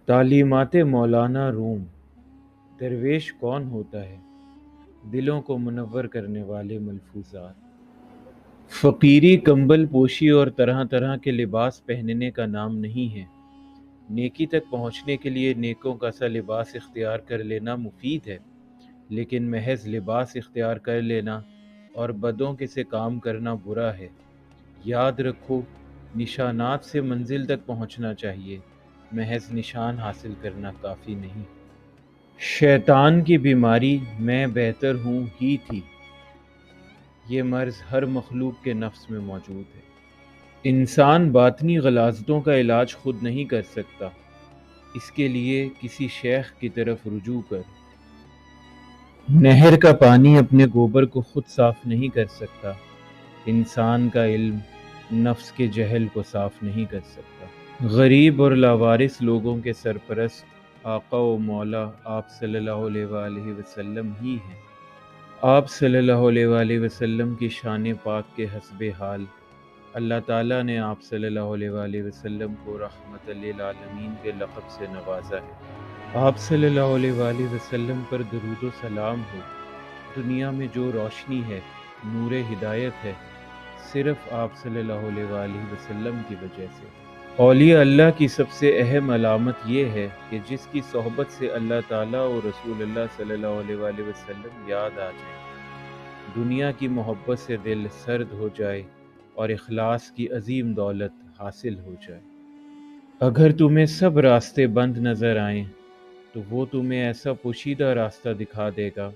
تعلیمات مولانا روم۔ درویش کون ہوتا ہے؟ دلوں کو منور کرنے والے ملفوظات۔ فقیری کمبل پوشی اور طرح طرح کے لباس پہننے کا نام نہیں ہے۔ نیکی تک پہنچنے کے لیے نیکوں کا سا لباس اختیار کر لینا مفید ہے، لیکن محض لباس اختیار کر لینا اور بدوں کے سے کام کرنا برا ہے۔ یاد رکھو، نشانات سے منزل تک پہنچنا چاہیے، محض نشان حاصل کرنا کافی نہیں۔ شیطان کی بیماری میں بہتر ہوں ہی تھی، یہ مرض ہر مخلوق کے نفس میں موجود ہے۔ انسان باطنی غلاظتوں کا علاج خود نہیں کر سکتا، اس کے لیے کسی شیخ کی طرف رجوع کر۔ نہر کا پانی اپنے گوبر کو خود صاف نہیں کر سکتا، انسان کا علم نفس کے جہل کو صاف نہیں کر سکتا۔ غریب اور لاوارث لوگوں کے سرپرست آقا و مولا آپ صلی اللہ علیہ وآلہ وسلم ہی ہیں۔ آپ صلی اللہ علیہ وآلہ وسلم کی شان پاک کے حسب حال اللہ تعالیٰ نے آپ صلی اللہ علیہ وآلہ وسلم کو رحمت للعالمین کے لقب سے نوازا ہے۔ آپ صلی اللہ علیہ وآلہ وسلم پر درود و سلام ہو۔ دنیا میں جو روشنی ہے، نور ہدایت ہے، صرف آپ صلی اللہ علیہ وآلہ وسلم کی وجہ سے۔ اولیاء اللہ کی سب سے اہم علامت یہ ہے کہ جس کی صحبت سے اللہ تعالیٰ اور رسول اللہ صلی اللہ علیہ وآلہ وسلم یاد آ جائیں، دنیا کی محبت سے دل سرد ہو جائے اور اخلاص کی عظیم دولت حاصل ہو جائے۔ اگر تمہیں سب راستے بند نظر آئیں تو وہ تمہیں ایسا پوشیدہ راستہ دکھا دے گا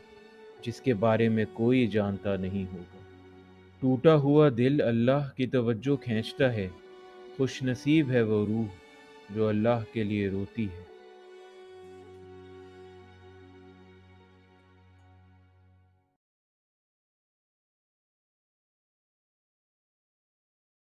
جس کے بارے میں کوئی جانتا نہیں ہوگا۔ ٹوٹا ہوا دل اللہ کی توجہ کھینچتا ہے، خوش نصیب ہے وہ روح جو اللہ کے لیے روتی ہے۔